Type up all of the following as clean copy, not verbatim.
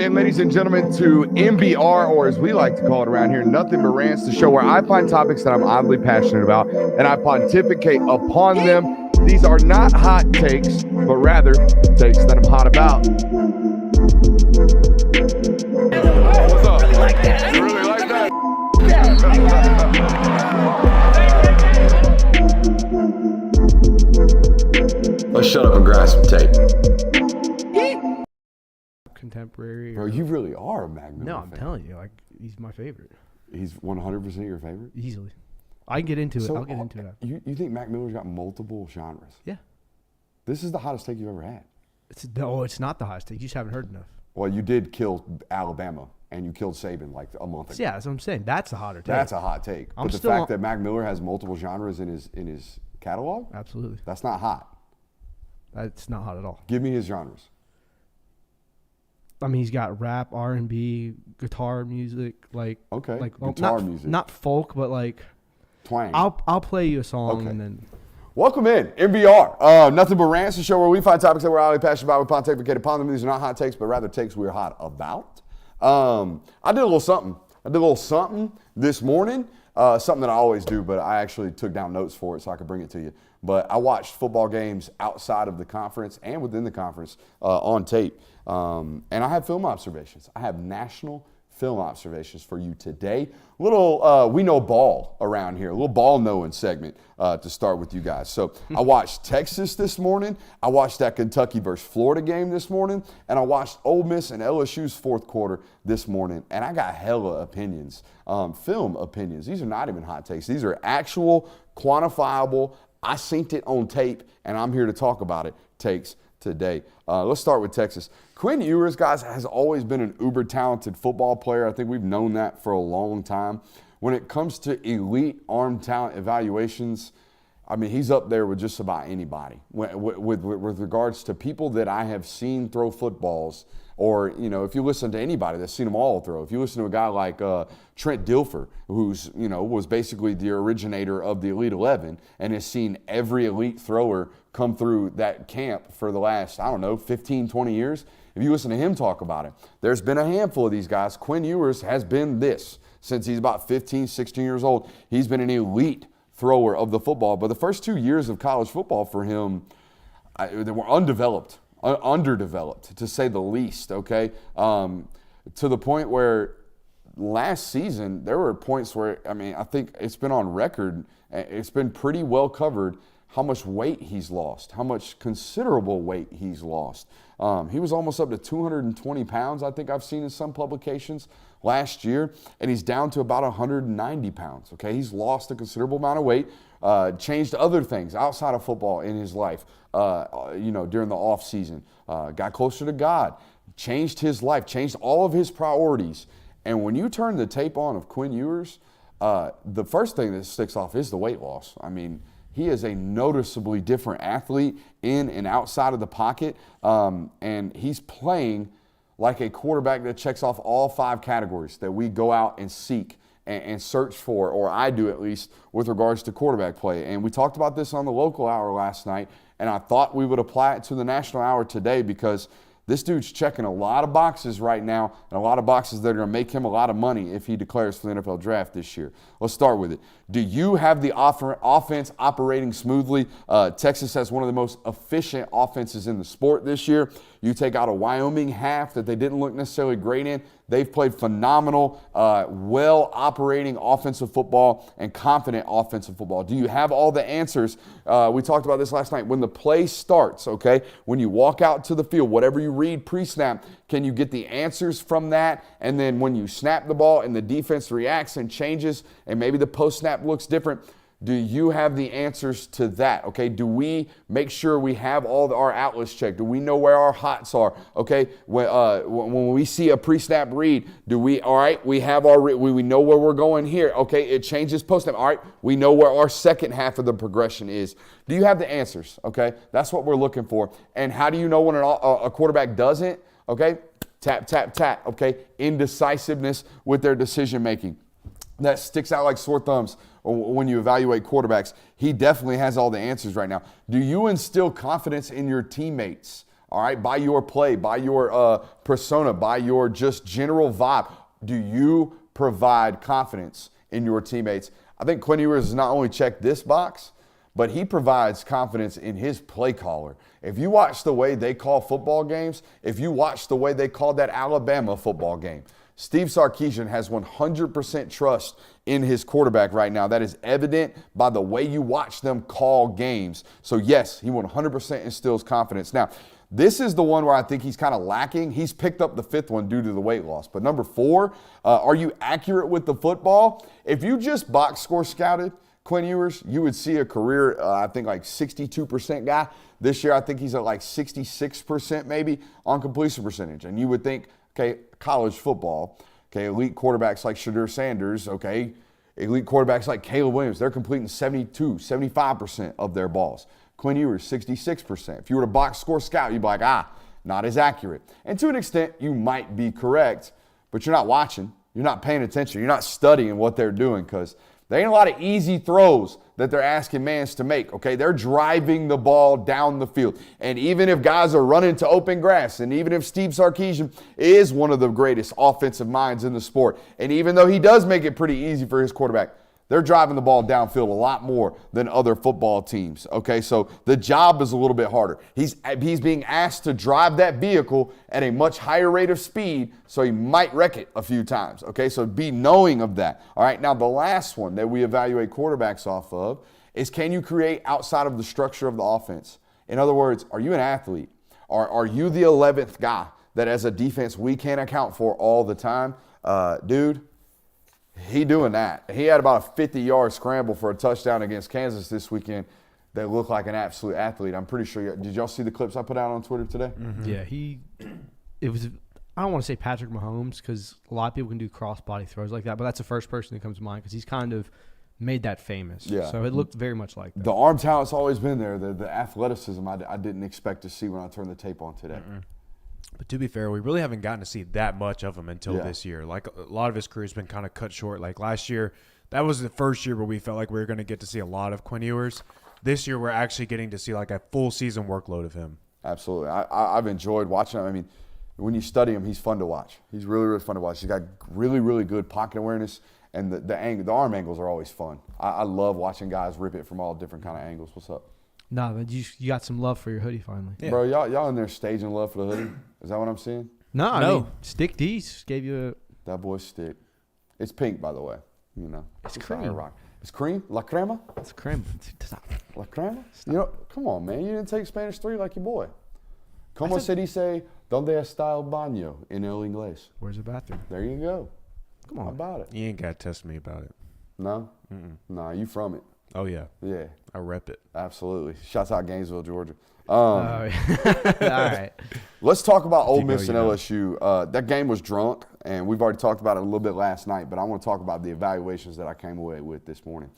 in, ladies and gentlemen, to NBR, or as we like to call it around here, Nothing But Rants, the show where I find topics that I'm oddly passionate about and I pontificate upon them. These are not hot takes, but rather takes that I'm hot about. What's up? You really like that? Let's shut up and grind some tape. Contemporary. Bro, you really are a Mac Miller No, I'm fan. telling you, like, he's my favorite. He's 100% your favorite? Easily. I can get into it. I'll get into it. You think Mac Miller's got multiple genres? Yeah. This is the hottest take you've ever had. It's not the hottest take. You just haven't heard enough. Well, you did kill Alabama, and you killed Saban like a month ago. Yeah, that's what I'm saying. That's a hotter take. That's a hot take. I'm But the still fact on- that Mac Miller has multiple genres in his catalog, Absolutely. that's not hot. That's not hot at all. Give me his genres. I mean, he's got rap, R&B, guitar music, like Okay, like guitar music. not folk, but like Twang. I'll play you a song Okay. and then Welcome in, NBR. Nothing But Rants, the show where we find topics that we're highly passionate about. We pontificate upon them. These are not hot takes, but rather takes we're hot about. I did a little something this morning. Something that I always do, but I actually took down notes for it so I could bring it to you. But I watched football games outside of the conference and within the conference on tape. And I have film observations. I have national film observations for you today. Little, we know ball around here, a little ball knowing segment to start with you guys. So I watched Texas this morning. I watched that Kentucky versus Florida game this morning. And I watched Ole Miss and LSU's fourth quarter this morning. And I got hella opinions, film opinions. These are not even hot takes. These are actual, quantifiable, I synced it on tape, and I'm here to talk about it, takes today. Let's start with Texas. Quinn Ewers, guys, has always been an uber-talented football player. I think we've known that for a long time. When it comes to elite arm talent evaluations, I mean, he's up there with just about anybody. With regards to people that I have seen throw footballs, or, you know, if you listen to anybody that's seen them all throw, if you listen to a guy like Trent Dilfer, who's, you know, was basically the originator of the Elite 11 and has seen every elite thrower come through that camp for the last, 15, 20 years. If you listen to him talk about it, there's been a handful of these guys. Quinn Ewers has been this since he's about 15, 16 years old. He's been an elite thrower of the football. But the first 2 years of college football for him, they were underdeveloped, to say the least, okay? To the point where last season, there were points where, I think it's been on record, it's been pretty well covered how much weight he's lost, how much considerable weight he's lost. He was almost up to 220 pounds, I think I've seen in some publications last year, and he's down to about 190 pounds, okay? He's lost a considerable amount of weight, changed other things outside of football in his life, during the off season, got closer to God, changed his life, changed all of his priorities. And when you turn the tape on of Quinn Ewers, the first thing that sticks off is the weight loss. I mean, he is a noticeably different athlete in and outside of the pocket, and he's playing like a quarterback that checks off all 5 categories that we go out and seek and search for, or I do at least, with regards to quarterback play. And we talked about this on the local hour last night, and I thought we would apply it to the national hour today because this dude's checking a lot of boxes right now, and a lot of boxes that are going to make him a lot of money if he declares for the NFL draft this year. Let's start with it. Do you have the offense operating smoothly? Texas has one of the most efficient offenses in the sport this year. You take out a Wyoming half that they didn't look necessarily great in. They've played phenomenal, well-operating offensive football and confident offensive football. Do you have all the answers? We talked about this last night. When the play starts, okay, when you walk out to the field, whatever you read pre-snap, can you get the answers from that? And then when you snap the ball and the defense reacts and changes and maybe the post-snap looks different, do you have the answers to that? Okay, do we make sure we have all our outlets checked? Do we know where our hots are? Okay, when we see a pre-snap read, we have our, we know where we're going here. Okay, it changes post-snap. All right, we know where our second half of the progression is. Do you have the answers? Okay, that's what we're looking for. And how do you know when a quarterback doesn't? Okay, tap, tap, tap. Okay, indecisiveness with their decision making. That sticks out like sore thumbs when you evaluate quarterbacks. He definitely has all the answers right now. Do you instill confidence in your teammates all right, by your play, by your persona, by your just general vibe? Do you provide confidence in your teammates? I think Quinn Ewers has not only checked this box, but he provides confidence in his play caller. If you watch the way they call football games, if you watch the way they called that Alabama football game, Steve Sarkisian has 100% trust in his quarterback right now. That is evident by the way you watch them call games. So yes, he 100% instills confidence. Now, this is the one where I think he's kind of lacking. He's picked up the 5th one due to the weight loss. But number 4, are you accurate with the football? If you just box score scouted Quinn Ewers, you would see a career, I think like 62% guy. This year, I think he's at like 66% maybe on completion percentage. And you would think, okay, college football, okay, elite quarterbacks like Shedeur Sanders, okay, elite quarterbacks like Caleb Williams, they're completing 75% of their balls. Quinn Ewers, 66%. If you were to box score scout, you'd be like, not as accurate. And to an extent, you might be correct, but you're not watching. You're not paying attention. You're not studying what they're doing because there ain't a lot of easy throws that they're asking Mans to make, okay? They're driving the ball down the field. And even if guys are running to open grass, and even if Steve Sarkisian is one of the greatest offensive minds in the sport, and even though he does make it pretty easy for his quarterback, they're driving the ball downfield a lot more than other football teams, okay? So the job is a little bit harder. He's being asked to drive that vehicle at a much higher rate of speed, so he might wreck it a few times, okay? So be knowing of that. All right, now the last one that we evaluate quarterbacks off of is can you create outside of the structure of the offense? In other words, are you an athlete? Are you the 11th guy that as a defense we can't account for all the time? Dude, he doing that. He had about a 50-yard scramble for a touchdown against Kansas this weekend that looked like an absolute athlete. I'm pretty sure. Did y'all see the clips I put out on Twitter today? Mm-hmm. Yeah, it was, I don't want to say Patrick Mahomes because a lot of people can do cross-body throws like that, but that's the first person that comes to mind because he's kind of made that famous. Yeah. So it looked very much like that. The arm talent's always been there. The athleticism I didn't expect to see when I turned the tape on today. Mm-mm. But to be fair, we really haven't gotten to see that much of him until this year. Like, a lot of his career's been kind of cut short. Like, last year, that was the first year where we felt like we were going to get to see a lot of Quinn Ewers. This year, we're actually getting to see, like, a full season workload of him. Absolutely. I've enjoyed watching him. I mean, when you study him, he's fun to watch. He's really, really fun to watch. He's got really, really good pocket awareness, and the arm angles are always fun. I love watching guys rip it from all different kind of angles. What's up? No, but you got some love for your hoodie finally. Yeah. Bro, y'all in there staging love for the hoodie? Is that what I'm seeing? No, I mean, Stick D's gave you a... That boy's stick. It's pink, by the way. You know. It's not cream. a rock. It's cream? La crema? It's creme. La crema? You know, come on, man. You didn't take Spanish 3 like your boy. Como se dice, donde está el baño en el inglés? Where's the bathroom? There you go. Come on. How about it? You ain't got to test me about it. No? Nah, you from it. Oh, yeah. Yeah. I rep it. Absolutely. Shouts out Gainesville, Georgia. Oh, yeah. All right. Let's talk about Ole you know, Miss and you know. LSU. That game was drunk, and we've already talked about it a little bit last night, but I want to talk about the evaluations that I came away with this morning.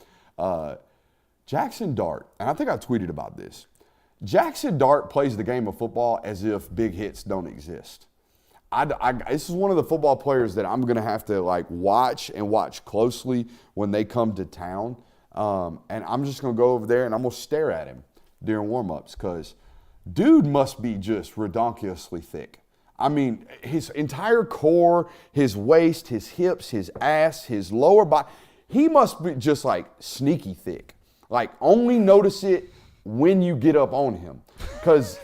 Jackson Dart, and I think I tweeted about this. Jackson Dart plays the game of football as if big hits don't exist. This is one of the football players that I'm going to have to watch closely when they come to town. And I'm just going to go over there and I'm going to stare at him during warmups because dude must be just redonkulously thick. I mean, his entire core, his waist, his hips, his ass, his lower body, he must be just sneaky thick. Only notice it when you get up on him. Because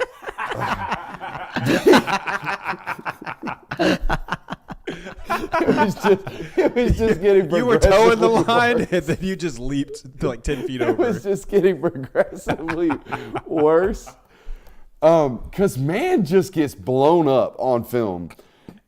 it was just getting progressively You were towing the line, worse. and then you just leaped to 10 feet over. It was just getting progressively worse. Because man just gets blown up on film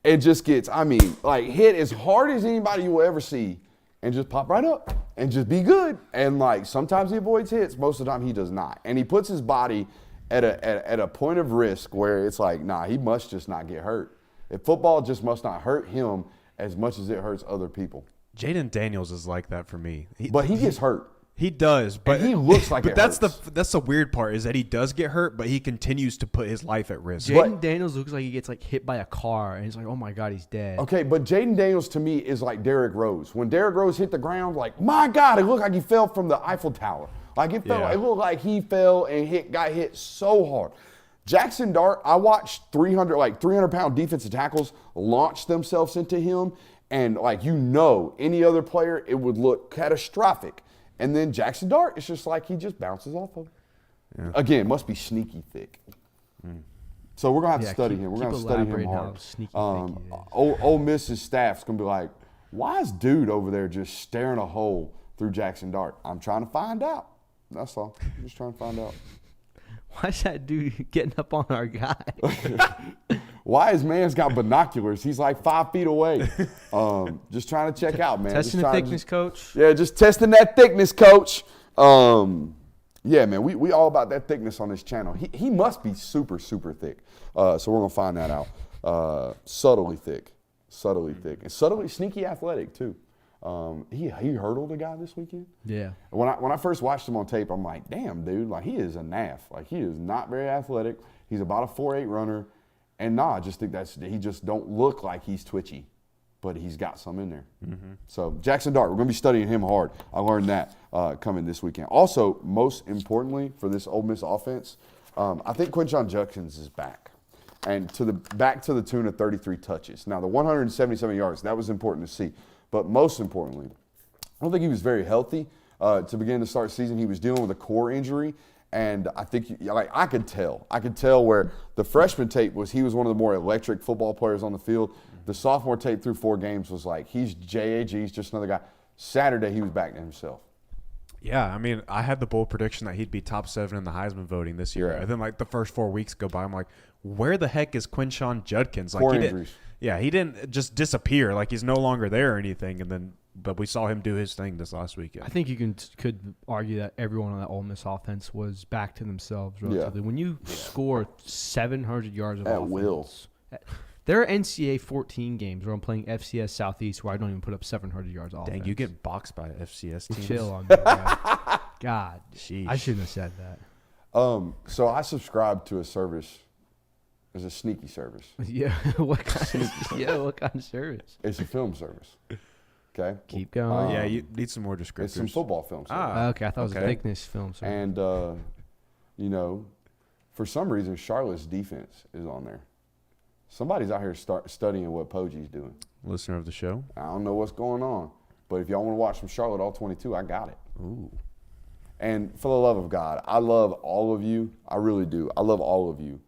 and just gets, hit as hard as anybody you will ever see and just pop right up and just be good. And sometimes he avoids hits, most of the time he does not. And he puts his body at a point of risk where it's nah, he must just not get hurt. If football just must not hurt him as much as it hurts other people. Jaden Daniels is like that for me. But he gets hurt. He does, but And he looks like but it that's hurts. the weird part is that he does get hurt, but he continues to put his life at risk. Jaden Daniels looks like he gets hit by a car, and he's like, oh my God, he's dead. Okay, but Jaden Daniels to me is like Derrick Rose. When Derrick Rose hit the ground, my God, it looked like he fell from the Eiffel Tower. It looked like he fell and got hit so hard. Jackson Dart, I watched 300-pound defensive tackles launch themselves into him, and any other player, it would look catastrophic. And then Jackson Dart, it's just like he just bounces off of him. Yeah. Again, must be sneaky thick. So we're going to have to study him. We're going to study him hard. Ole Miss's staff's going to be like, why is dude over there just staring a hole through Jackson Dart? I'm trying to find out. That's all. I'm just trying to find out. Why is that dude getting up on our guy? Why his man's got binoculars? He's like 5 feet away. Just trying to check out, man. Testing the thickness, coach. Yeah, just testing that thickness, coach. Yeah, man, we all about that thickness on this channel. He must be super, super thick. So we're going to find that out. Subtly thick. And subtly sneaky athletic, too. He hurdled a guy this weekend. Yeah. When I first watched him on tape, I'm like, damn, dude, like he is a naff. Like he is not very athletic. He's about a 4.8 runner. And I just think he just don't look like he's twitchy, but he's got some in there. Mm-hmm. So Jackson Dart, we're going to be studying him hard. I learned that coming this weekend. Also, most importantly for this Ole Miss offense, I think Quinshon Judkins is back. And back to the tune of 33 touches. Now, the 177 yards, that was important to see. But most importantly, I don't think he was very healthy to begin the start season. He was dealing with a core injury. And I think, I could tell where the freshman tape he was one of the more electric football players on the field. The sophomore tape through 4 games was like, he's JAG, he's just another guy. Saturday, he was back to himself. Yeah, I mean, I had the bold prediction that he'd be top 7 in the Heisman voting this year. Yeah. And then, the first 4 weeks go by, I'm like, where the heck is Quinshon Judkins? Core injuries. He didn't just disappear. He's no longer there or anything. But we saw him do his thing this last weekend. I think you could argue that everyone on that Ole Miss offense was back to themselves relatively. Yeah. When you score 700 yards of at offense, will. There are NCAA 14 games where I'm playing FCS Southeast where I don't even put up 700 yards offense. Dang, you get boxed by FCS teams. Chill on me, bro. God, sheesh. I shouldn't have said that. So I subscribe to a service. It's a sneaky service. Yeah, what kind of service? It's a film service. Okay. Keep going. Yeah, you need some more descriptors. It's some football film service. Okay, I thought it was a thickness film service. And for some reason, Charlotte's defense is on there. Somebody's out here studying what Poji's doing. Listener of the show. I don't know what's going on, but if y'all want to watch some Charlotte all 22, I got it. Ooh. And for the love of God, I love all of you. I really do. I love all of you.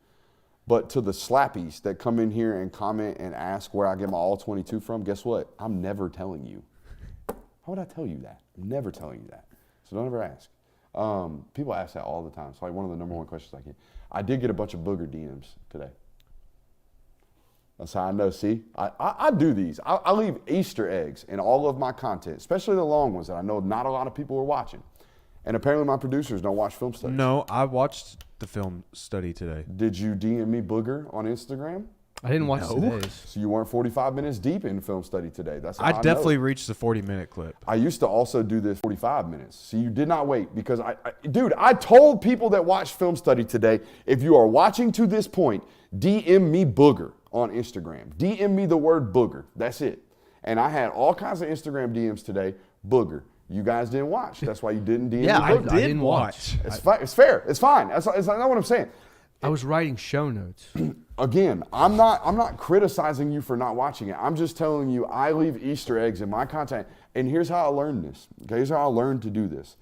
But to the slappies that come in here and comment and ask where I get my all 22 from, guess what? I'm never telling you. How would I tell you that? I'm never telling you that. So don't ever ask. People ask that all the time. It's like one of the number one questions I get. I did get a bunch of booger DMs today. That's how I know. See, I do these. I leave Easter eggs in all of my content, especially the long ones that I know not a lot of people are watching. And apparently my producers don't watch film studies. No, I watched the film study today. Did you DM me booger on Instagram? I didn't watch today's. So you weren't 45 minutes deep in film study today. That's how I definitely reached the 40-minute clip. I used to also do this 45 minutes. So you did not wait because I told people that watched film study today, if you are watching to this point, DM me booger on Instagram. DM me the word booger. That's it. And I had all kinds of Instagram DMs today, booger. You guys didn't watch. That's why you didn't DM me booger. I didn't watch. It's fair. It's fine. That's not what I'm saying. I was writing show notes. Again, I'm not criticizing you for not watching it. I'm just telling you I leave Easter eggs in my content. And here's how I learned this. Okay, here's how I learned to do this.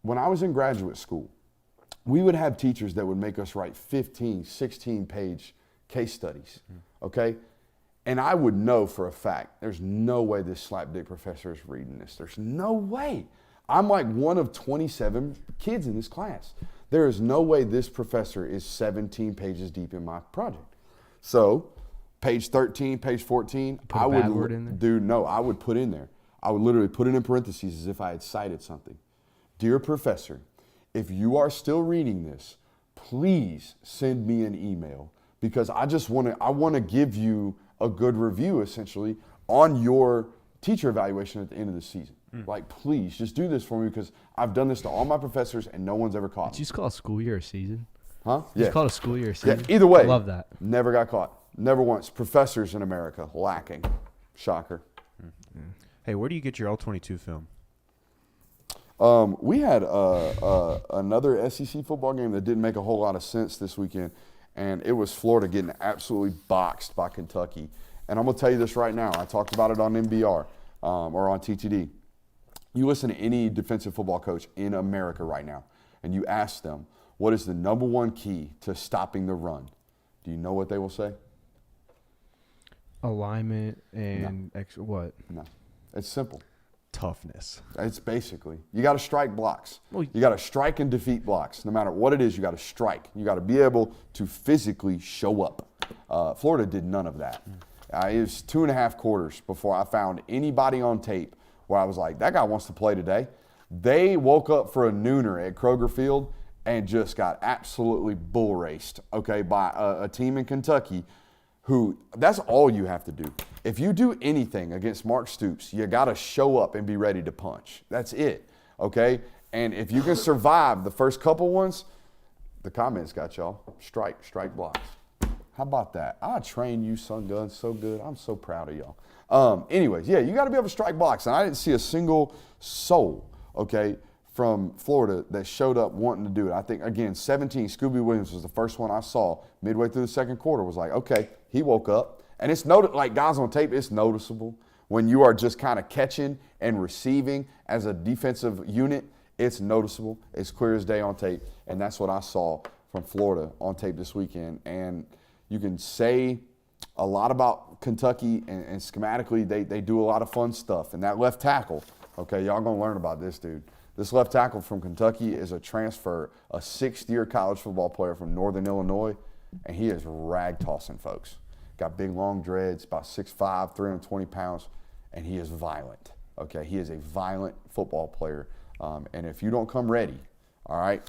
When I was in graduate school, we would have teachers that would make us write 15, 16-page case studies. Okay? And I would know for a fact, there's no way this slapdick professor is reading this. There's no way. I'm like one of 27 kids in this class. There is no way this professor is 17 pages deep in my project. So, page 13, page 14, I would in there? I would put in there. I would literally put it in parentheses as if I had cited something. Dear professor, if you are still reading this, please send me an email because I want to give you a good review essentially on your teacher evaluation at the end of the season. Like, please, just do this for me because I've done this to all my professors and no one's ever caught me. Did you just call a school year a season? Huh? You just called a school year a season? Yeah, either way. I love that. Never got caught. Never once. Professors in America lacking. Shocker. Hey, where do you get your all-22 film? We had another SEC football game that didn't make a whole lot of sense this weekend, and it was Florida getting absolutely boxed by Kentucky. And I'm going to tell you this right now. I talked about it on NBR or on TTD. You listen to any defensive football coach in America right now, and you ask them, what is the number one key to stopping the run? Do you know what they will say? Alignment and No. what? No. It's simple. Toughness. It's basically, you got to strike blocks. Well, You got to strike and defeat blocks. No matter what it is, you got to strike. You got to be able to physically show up. Florida did none of that. It was 2.5 quarters before I found anybody on tape where I was like, that guy wants to play today. They woke up for a nooner at Kroger Field and just got absolutely bull raced, okay, by a team in Kentucky who, that's all you have to do. If you do anything against Mark Stoops, you got to show up and be ready to punch. That's it, okay? And if you can survive the first couple ones, the comments got y'all. Strike blocks. How about that? I train you, son guns, so good. I'm so proud of y'all. Anyways, yeah, you got to be able to strike blocks. And I didn't see a single soul, okay, from Florida that showed up wanting to do it. I think, again, 17, Scooby Williams was the first one I saw midway through the second quarter. Was like, okay, he woke up. And it's like guys on tape, it's noticeable when you are just kind of catching and receiving as a defensive unit. It's noticeable. It's clear as day on tape. And that's what I saw from Florida on tape this weekend. And you can say a lot about Kentucky, and schematically they do a lot of fun stuff. And that left tackle, okay, y'all going to learn about this dude. This left tackle from Kentucky is a transfer, a 6th-year college football player from Northern Illinois, and he is rag-tossing folks. Got big, long dreads, about 6'5", 320 pounds, and he is violent, okay? He is a violent football player, and if you don't come ready, all right,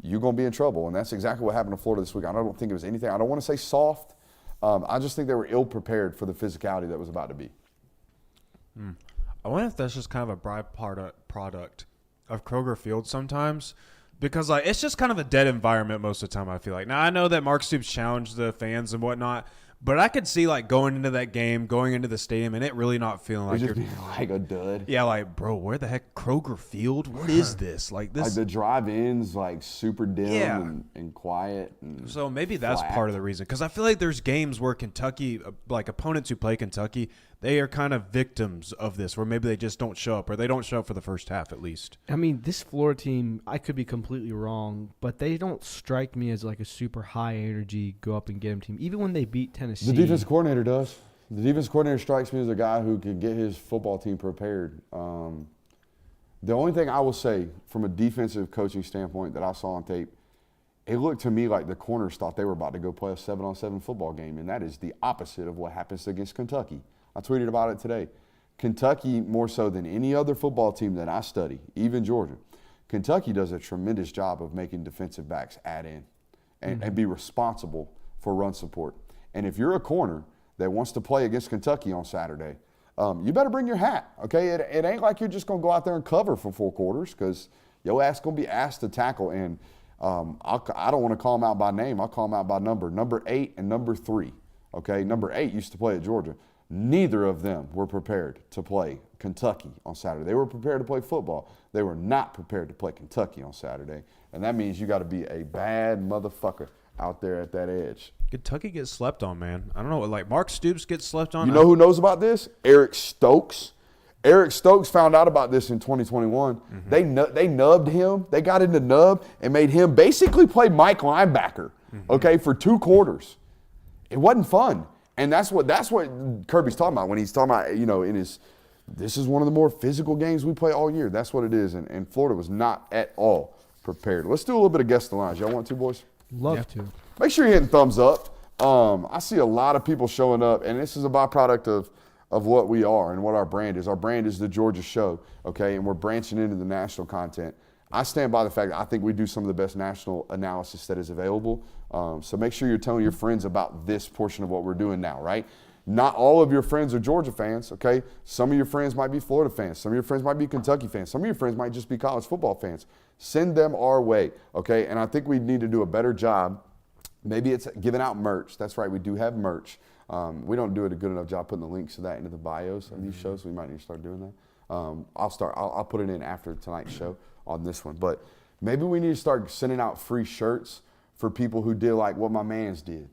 you're going to be in trouble, and that's exactly what happened to Florida this week. I don't think it was anything. I don't want to say soft. I just think they were ill-prepared for the physicality that was about to be. I wonder if that's just kind of a byproduct of Kroger Field sometimes, because like it's just kind of a dead environment most of the time, I feel like. Now I know that Mark Stoops challenged the fans and whatnot, but I could see like going into that game, going into the stadium, and it really not feeling like Just being like a dud. yeah, like, bro, where the heck Kroger Field? What is this? Like this. Like the drive-ins, like super dim Yeah. and quiet. And So maybe that's flat. part of the reason, because I feel like there's games where Kentucky, like opponents who play Kentucky, they are kind of victims of this, where maybe they just don't show up, or they don't show up for the first half at least. I mean, this Florida team, I could be completely wrong, but they don't strike me as like a super high energy, go up and get them team. Even when they beat Tennessee. The defensive coordinator does. The defensive coordinator strikes me as a guy who can get his football team prepared. The only thing I will say from a defensive coaching standpoint that I saw on tape, it looked to me like the corners thought they were about to go play a 7-on-7 football game, and that is the opposite of what happens against Kentucky. I tweeted about it today. Kentucky, more so than any other football team that I study, even Georgia, Kentucky does a tremendous job of making defensive backs add in and be responsible for run support. And if you're a corner that wants to play against Kentucky on Saturday, you better bring your hat, okay? It ain't like you're just going to go out there and cover for 4 quarters, because your ass going to be asked to tackle. And I don't want to call them out by name. I'll call them out by number. Number 8 and number 3, okay? Number 8 used to play at Georgia. Neither of them were prepared to play Kentucky on Saturday. They were prepared to play football. They were not prepared to play Kentucky on Saturday. And that means you got to be a bad motherfucker out there at that edge. Kentucky gets slept on, man. I don't know, like Mark Stoops gets slept on. You know who knows about this? Eric Stokes. Eric Stokes found out about this in 2021. They nubbed him. They got into nub and made him basically play Mike linebacker, okay, for 2 quarters. It wasn't fun. And that's what Kirby's talking about when he's talking about, you know, this is one of the more physical games we play all year. That's what it is. And Florida was not at all prepared. Let's do a little bit of guess the lines. Y'all want to, boys? Love to. Make sure you're hitting thumbs up. I see a lot of people showing up, and this is a byproduct of what we are and what our brand is. Our brand is the Georgia Show, okay, and we're branching into the national content. I stand by the fact that I think we do some of the best national analysis that is available. So make sure you're telling your friends about this portion of what we're doing now, right? Not all of your friends are Georgia fans, okay? Some of your friends might be Florida fans. Some of your friends might be Kentucky fans. Some of your friends might just be college football fans. Send them our way, okay? And I think we need to do a better job. Maybe it's giving out merch. That's right, we do have merch. We don't do a good enough job putting the links to that into the bios of these shows, so we might need to start doing that. I'll put it in after tonight's show on this one. But maybe we need to start sending out free shirts for people who did like what my mans did.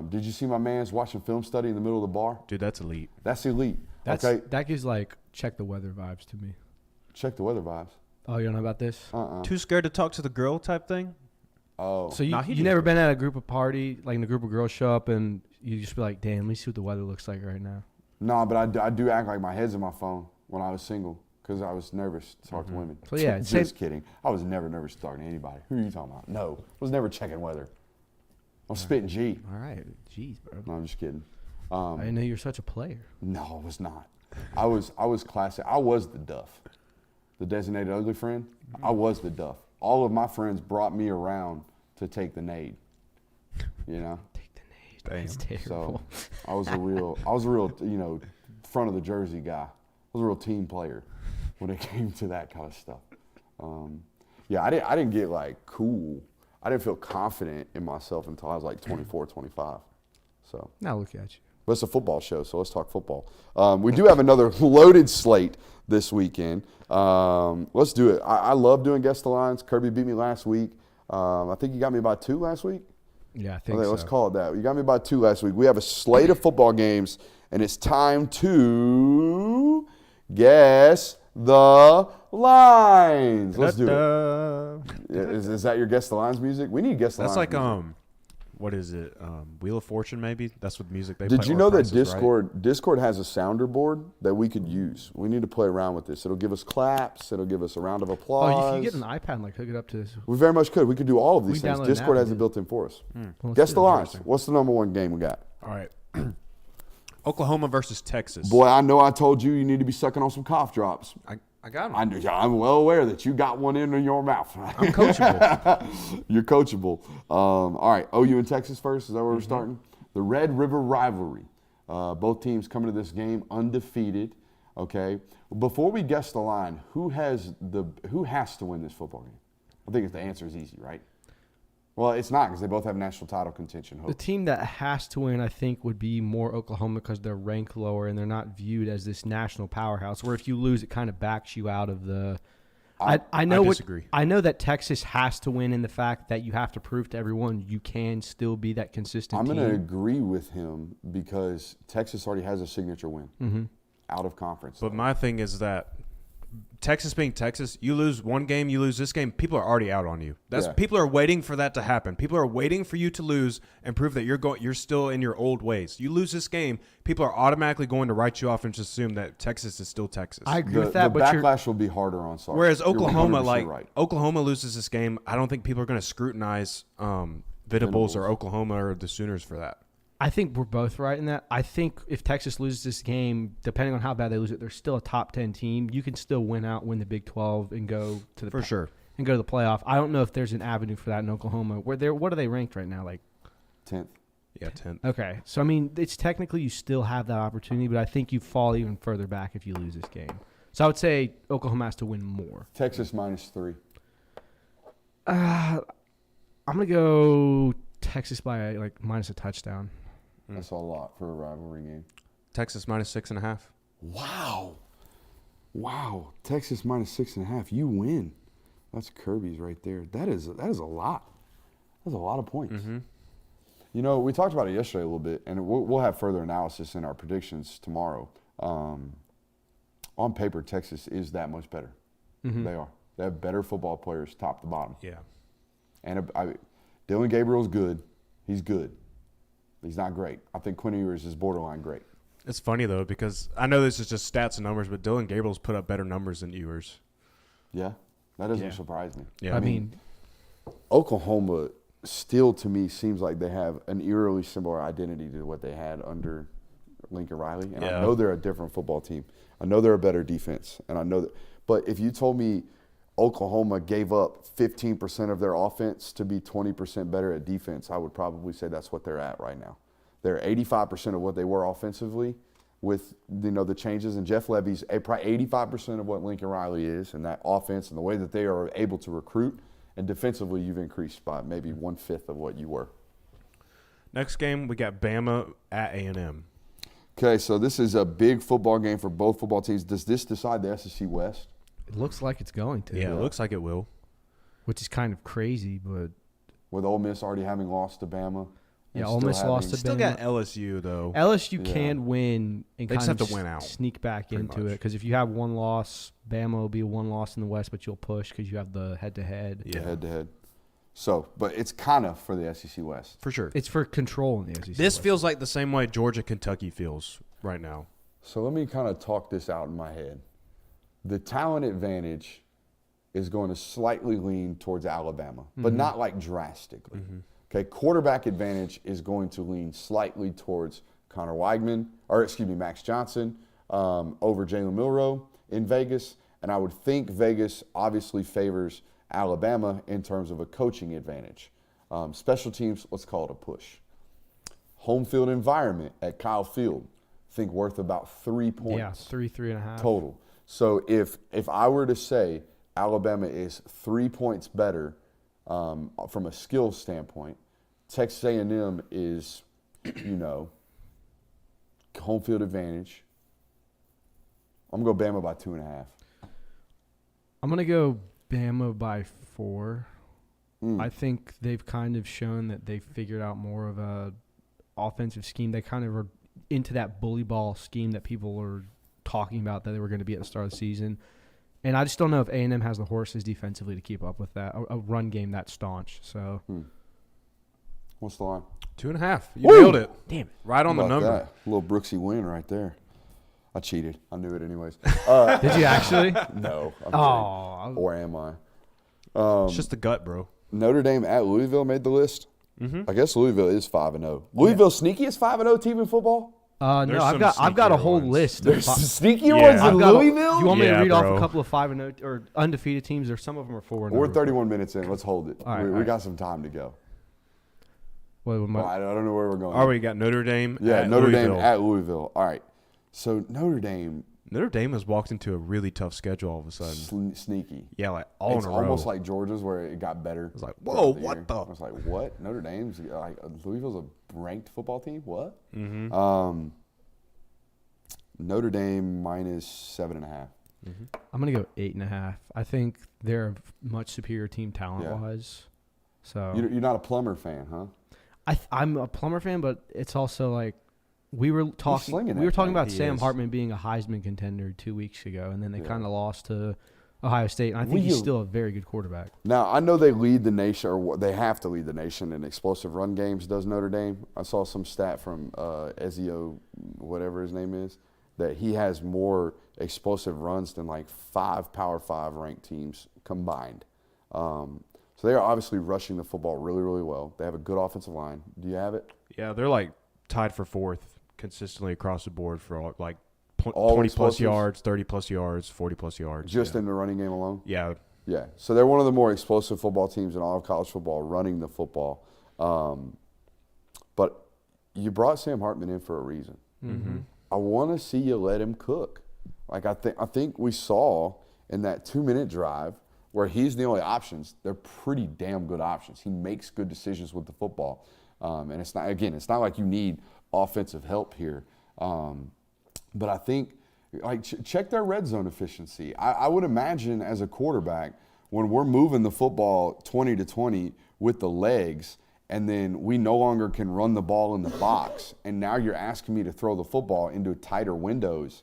Did you see my mans watching film study in the middle of the bar? Dude, that's elite. That's elite. That gives like check the weather vibes to me. Check the weather vibes. Oh, you don't know about this? Too scared to talk to the girl type thing? Oh. So you never been at a group of party, like in a group of girls show up and you just be like, damn, let me see what the weather looks like right now. No, but I do act like my head's in my phone when I was single because I was nervous to talk to women. So yeah, just kidding. I was never nervous to talk to anybody. Who are you talking about? No, I was never checking weather. I'm spitting G. All right, jeez, bro. No, I'm just kidding. I didn't know you were such a player. No, I was not. I was classic. I was the duff, the designated ugly friend. I was the duff. All of my friends brought me around to take the nade. You know. Take the nade. That's terrible. So I was a real, front of the jersey guy. I was a real team player when it came to that kind of stuff. I didn't get like cool. I didn't feel confident in myself until I was like 24, 25. So now look at you. But it's a football show, so let's talk football. We do have another loaded slate this weekend. Let's do it. I love doing guess the lines. Kirby beat me last week. I think you got me by 2 last week. Yeah, I think so. Let's call it that. You got me by 2 last week. We have a slate of football games, and it's time to guess the lines. Let's do it. Is that your guess the lines music? We need guess the lines. That's like music. What is it? Wheel of Fortune, maybe? That's what music they play. Did you know that Discord has a sounder board that we could use? We need to play around with this. It'll give us claps. It'll give us a round of applause. Oh, you could get an iPad and like hook it up to this. We very much could. We could do all of these things. Discord has it built in for us. Well, Guess the lines. What's the number one game we got? All right. Oklahoma versus Texas. Boy, I know I told you need to be sucking on some cough drops. I got them. I'm well aware that you got one in your mouth. I'm coachable. You're coachable. All right, OU and Texas first. Is that where we're starting? The Red River rivalry. Both teams coming to this game undefeated. Okay. Before we guess the line, who has to win this football game? I think the answer is easy, right? Well, it's not because they both have national title contention. The team that has to win, I think, would be more Oklahoma because they're ranked lower and they're not viewed as this national powerhouse. Where if you lose, it kind of backs you out of the. I disagree. I know that Texas has to win in the fact that you have to prove to everyone you can still be that consistent team. I'm going to agree with him because Texas already has a signature win out of conference. But my thing is that Texas being Texas, you lose one game, you lose this game, people are already out on you. People are waiting for that to happen. People are waiting for you to lose and prove that you're still in your old ways. You lose this game, people are automatically going to write you off and just assume that Texas is still Texas. I agree with that, the but backlash will be harder on Sark. Whereas Oklahoma, right. Oklahoma loses this game, I don't think people are going to scrutinize Venables or Oklahoma or the Sooners for that. I think we're both right in that. I think if Texas loses this game, depending on how bad they lose it, they're still a top 10 team. You can still win the Big 12 and go to the sure and go to the playoff. I don't know if there's an avenue for that in Oklahoma. What are they ranked right now? Like 10th. Yeah, 10th. Okay, so I mean, it's technically you still have that opportunity, but I think you fall even further back if you lose this game. So I would say Oklahoma has to win more. Texas -3. I'm gonna go Texas by like minus a touchdown. That's a lot for a rivalry game. Texas -6.5. Wow. Texas -6.5. You win. That's right there. That is a lot. That's a lot of points. Mm-hmm. You know, we talked about it yesterday a little bit, and we'll have further analysis in our predictions tomorrow. On paper, Texas is that much better. Mm-hmm. They are. They have better football players top to bottom. Yeah. And Dylan Gabriel's good. He's good. He's not great. I think Quinn Ewers is borderline great. It's funny, though, because I know this is just stats and numbers, but Dylan Gabriel's put up better numbers than Ewers. Yeah? That doesn't surprise me. Yeah. I mean, Oklahoma still, to me, seems like they have an eerily similar identity to what they had under Lincoln Riley. And I know they're a different football team. I know they're a better defense. And I know that. But if you told me Oklahoma gave up 15% of their offense to be 20% better at defense, I would probably say that's what they're at right now. They're 85% of what they were offensively with the changes. And Jeff Levy's probably 85% of what Lincoln Riley is and that offense and the way that they are able to recruit. And defensively, you've increased by maybe 1/5 of what you were. Next game, we got Bama at A&M. Okay, so this is a big football game for both football teams. Does this decide the SEC West? It looks like it's going to. Yeah, it looks like it will. Which is kind of crazy, but With Ole Miss already having lost to Bama. yeah, Ole Miss lost to Still Bama. got LSU though. LSU can win and They just kind have of to win out, sneak back pretty into it. much. Because if you have one loss, Bama will be one loss in the West, but you'll push because you have the head-to-head. Yeah, Head-to-head. So, but it's kind of for the SEC West. for sure. It's for control in the SEC. This West. feels like the same way Georgia Kentucky feels right now. So let me kind of talk this out in my head. The talent advantage is going to slightly lean towards Alabama, but not like drastically. Okay, quarterback advantage is going to lean slightly towards Max Johnson over Jalen Milroe in Vegas. And I would think Vegas obviously favors Alabama in terms of a coaching advantage. Special teams, let's call it a push. Home field environment at Kyle Field, think worth about 3 points. Yeah, 3.5 total. So if I were to say Alabama is 3 points better from a skill standpoint, Texas A&M is, home field advantage. I'm going to go Bama by 2.5. I'm going to go Bama by 4. I think they've kind of shown that they've figured out more of a offensive scheme. They kind of are into that bully ball scheme that people are talking about that they were going to be at the start of the season. And I just don't know if A&M has the horses defensively to keep up with that, a run game that staunch. So, What's the line? 2.5. You nailed it. damn it. Right on the How about number. that? A little Brooksy win right there. I cheated. I knew it anyways. Did you actually? No. I'm Oh, kidding. Or am I? It's just the gut, bro. Notre Dame at Louisville made the list. I guess Louisville is 5-0. Louisville sneakiest 5-0 team in football? no, There's I've got a sneakier whole ones. list. There's of sneakier Yeah. ones in I've got Louisville? You want me to Yeah, read off bro. a couple of 5-0 or undefeated teams, or some of them are 4-0? We're 31 minutes in. Let's hold it. All right, we all right. got some time to go. Well, I don't know where we're going. Already got Notre Dame. Yeah, at Notre Louisville. Dame at Louisville. All right. So Notre Dame, Notre Dame has walked into a really tough schedule all of a sudden. sneaky. Yeah, like all It's in a row. almost like Georgia's where it got better. was like, throughout whoa, the what year. the? I was like, what? Notre Dame's like Louisville's a ranked football team? What? Notre Dame minus 7.5. I'm gonna go 8.5. I think they're a much superior team talent-wise. So You're not a Plummer fan, huh? I'm a Plummer fan, but it's also like we were talking. slinging We were that talking thing. about He Sam is. Hartman being a Heisman contender 2 weeks ago, and then they kind of lost to Ohio State. And I think he's still a very good quarterback. Now, I know they lead the nation, or they have to lead the nation in explosive run games, does Notre Dame. I saw some stat from Ezio, whatever his name is, that he has more explosive runs than like 5 Power 5 ranked teams combined. So they are obviously rushing the football really, really well. They have a good offensive line. Do you have it? Yeah, they're like tied for 4th consistently across the board for like All 20 plus explosives? yards, 30 plus yards, 40 plus yards. Just yeah. in the running game alone? Yeah. Yeah. So they're one of the more explosive football teams in all of college football, running the football. But you brought Sam Hartman in for a reason. I want to see you let him cook. Like I think we saw in that 2-minute drive where he's the only options. They're pretty damn good options. He makes good decisions with the football, and it's not like you need offensive help here. But I think check their red zone efficiency. I would imagine as a quarterback when we're moving the football 20-20 with the legs, and then we no longer can run the ball in the box, and now you're asking me to throw the football into tighter windows.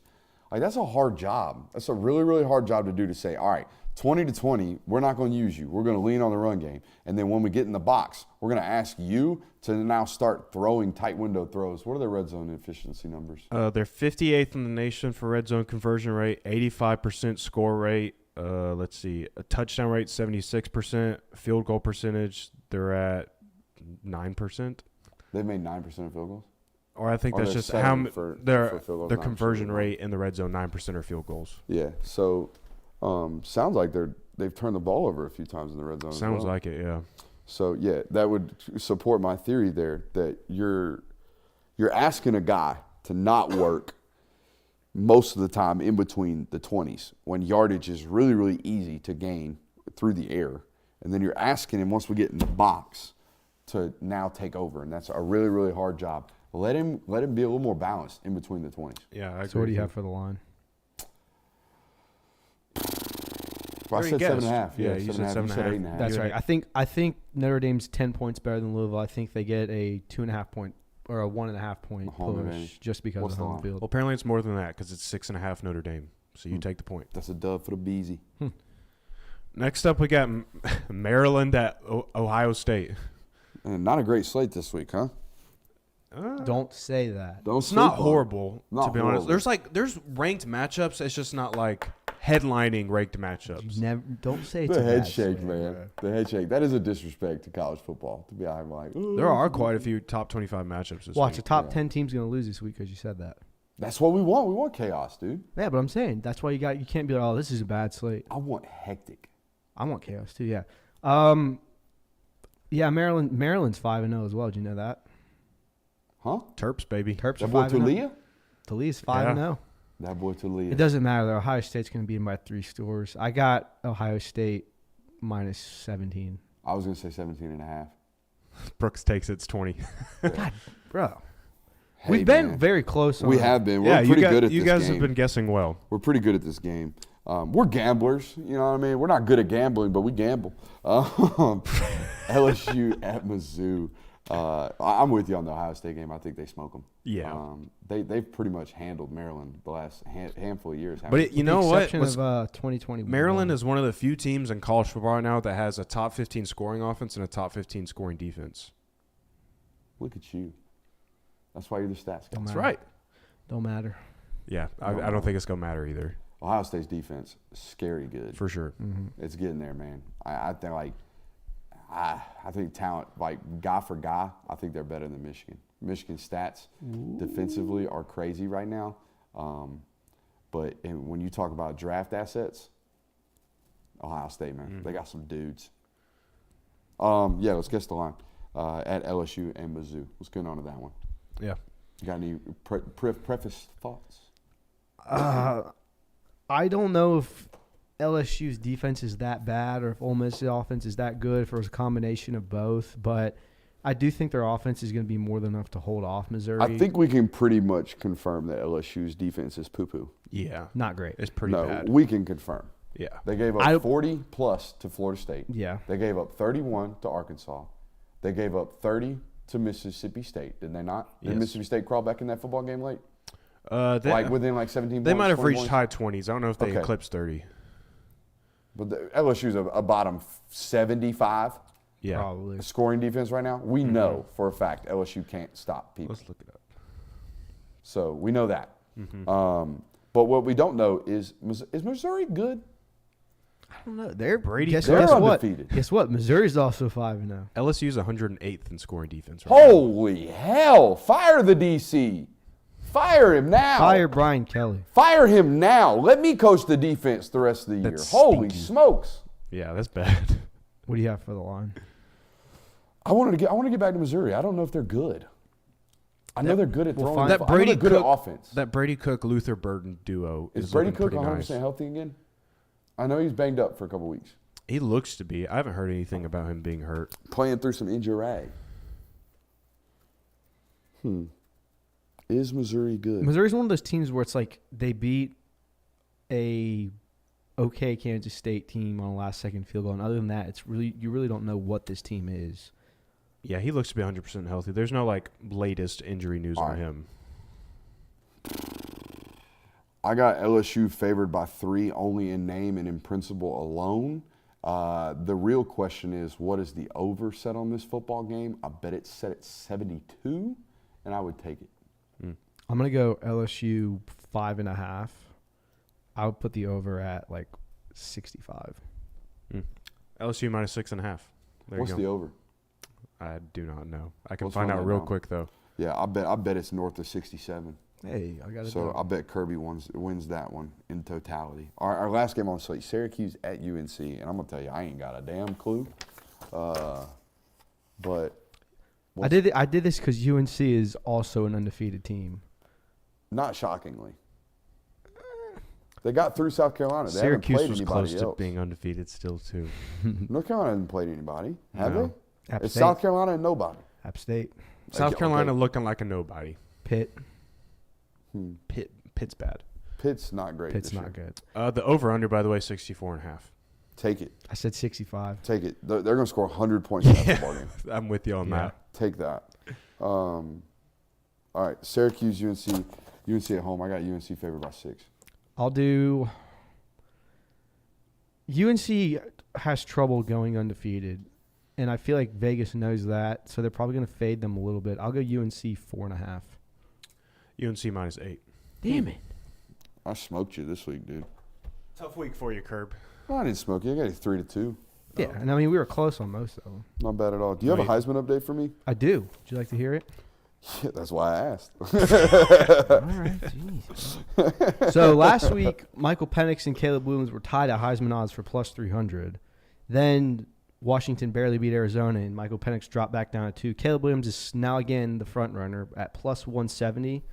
Like, that's a hard job. That's a really, really hard job to do, to say, all right, 20-20, we're not going to use you. We're going to lean on the run game. And then when we get in the box, we're going to ask you to now start throwing tight window throws. What are their red zone efficiency numbers? They're 58th in the nation for red zone conversion rate, 85% score rate. Let's see, a touchdown rate 76%, field goal percentage they're at 9%. They've made 9% of field goals? Or I think Or that's they're just seven how for their field goals, their 9% conversion field goals. rate in the red zone 9% are field goals. Yeah. So sounds like they've turned the ball over a few times in the red zone. as Sounds well. like it, yeah. So yeah, that would support my theory there that you're asking a guy to not work most of the time in between the 20s when yardage is really, really easy to gain through the air. And then you're asking him once we get in the box to now take over. And that's a really, really hard job. Let him be a little more balanced in between the 20s. Yeah, I agree. So what do you have for the line? I said 7.5. Yeah, you said 7.5. 8.5. That's right. I think Notre Dame's 10 points better than Louisville. I think they get a 2.5 point or a 1.5 point home push advantage. just because What's of the home line? field. Well, apparently it's more than that because it's 6.5 Notre Dame. So you take the point. That's a dub for the Beezy. Next up, we got Maryland at Ohio State. And not a great slate this week, huh? Don't say that. Don't It's sleep not on it. horrible, Not to be honest. horrible. There's ranked matchups. It's just not like headlining ranked matchups. Don't say it's The a head bad shake, slate. man. The head shake. That is a disrespect to college football. To be I'm like, ooh. There are quite a few top 25 matchups this Watch, week. the top 10 team's going to lose this week because you said that. That's what we want. We want chaos, dude. Yeah, but I'm saying that's why you can't be like, oh, this is a bad slate. I want hectic. I want chaos too. Yeah. Yeah. Maryland's 5-0 as well. Did you know that? Huh? Terps, baby. Terps That are boy 5-0. Talia? Talia's 5-0. That boy Talia. It doesn't matter. Though. Ohio State's going to beat them by 3 scores. I got Ohio State minus 17. I was going to say 17.5. Brooks takes it's 20. Bro. Hey, We've been man. very close on We it. have been. Yeah, We're pretty good at you this guys game. have been guessing well. We're pretty good at this game. We're gamblers. You know what I mean? We're not good at gambling, but we gamble. LSU at Mizzou. I'm with you on the Ohio State game. I think they smoke them. Yeah. They've pretty much handled Maryland the last handful of years. But you know the what? exception of 2021. Maryland is one of the few teams in college football right now that has a top 15 scoring offense and a top 15 scoring defense. Look at you. That's why you're the stats guy. Don't That's matter. right. Don't matter. Yeah, I don't think it's going to matter either. Ohio State's defense is scary good. For sure. It's getting there, man. I think I think talent, like guy for guy, I think they're better than Michigan. Michigan's stats defensively are crazy right now. But when you talk about draft assets, Ohio State, man, they got some dudes. Yeah, let's guess the line at LSU and Mizzou. What's going on to that one? Yeah. You got any preface thoughts? I don't know if LSU's defense is that bad or if Ole Miss's offense is that good, if it was a combination of both. But I do think their offense is going to be more than enough to hold off Missouri. I think we can pretty much confirm that LSU's defense is poo-poo. Yeah. Not great. It's pretty bad. We can confirm. Yeah. They gave up 40-plus to Florida State. Yeah. They gave up 31 to Arkansas. They gave up 30 to Mississippi State. Did they not? Did Yes. Mississippi State crawl back in that football game late? Within 17 points? They might have 20 reached points? high 20s. I don't know if they Okay. eclipsed 30. But LSU's a bottom 75 Yeah. Probably. scoring defense right now. We know for a fact LSU can't stop people. Let's look it up. So we know that. But what we don't know is Missouri good? I don't know. They're Brady. Guess They're what? undefeated. Guess what? Missouri's also 5-0. LSU's 108th in scoring defense. Right Holy hell. Fire the DC. Fire him now. Fire Brian Kelly. Fire him now. Let me coach the defense the rest of the year. That's Holy stinky. smokes. now. Yeah, that's bad. What do you have for the line? I want to get back to Missouri. I don't know if they're good. I know they're good at throwing. find- I know they're good at offense. That Brady Cook Luther Burden duo Is is Brady looking Cook pretty 100% nice. healthy again? I know he's banged up for a couple weeks. He looks to be. I haven't heard anything about him being hurt. Playing through some injury. Is Missouri good? Missouri's one of those teams where it's like they beat a okay Kansas State team on a last-second field goal, and other than that, you really don't know what this team is. Yeah, he looks to be 100% healthy. There's no like latest injury news All on right. him. I got LSU favored by 3 only in name and in principle alone. The real question is, what is the over set on this football game? I bet it's set at 72, and I would take it. I'm going to go LSU 5.5. I would put the over at like 65. LSU minus 6.5. There What's you the go. over? I do not know. I can Let's find find out that real now. quick though. Yeah, I bet it's north of 67. Hey, I got it. So I bet Kirby wins that one in totality. Our last game on slate, Syracuse at UNC, and I'm gonna tell you, I ain't got a damn clue. But I did this because UNC is also an undefeated team. not shockingly, they got through South Carolina. They Syracuse haven't was played close anybody to else. being undefeated still too. North Carolina hasn't played anybody, have No. they? App It's State. South Carolina and nobody. App State. South Carolina looking like a nobody. Pitt. Pitt's bad. Pitt's not great. Pitt's this not year. good. The over-under, by the way, 64.5. Take it. I said 65. Take it. They're going to score 100 points in that football game. I'm with you on that. Take that. All right, Syracuse, UNC. UNC at home. I got UNC favored by 6. I'll do. UNC has trouble going undefeated, and I feel like Vegas knows that, so they're probably going to fade them a little bit. I'll go UNC 4.5. UNC -8. Damn it. I smoked you this week, dude. Tough week for you, Curb. Oh, I didn't smoke you. I got you 3-2. Yeah, and I mean, we were close on most of them. Not bad at all. Do you have a Heisman update for me? I do. Would you like to hear it? Yeah, that's why I asked. All right, jeez. So last week, Michael Penix and Caleb Williams were tied at Heisman odds for +300. Then Washington barely beat Arizona, and Michael Penix dropped back down to 2. Caleb Williams is now again the front runner at +170.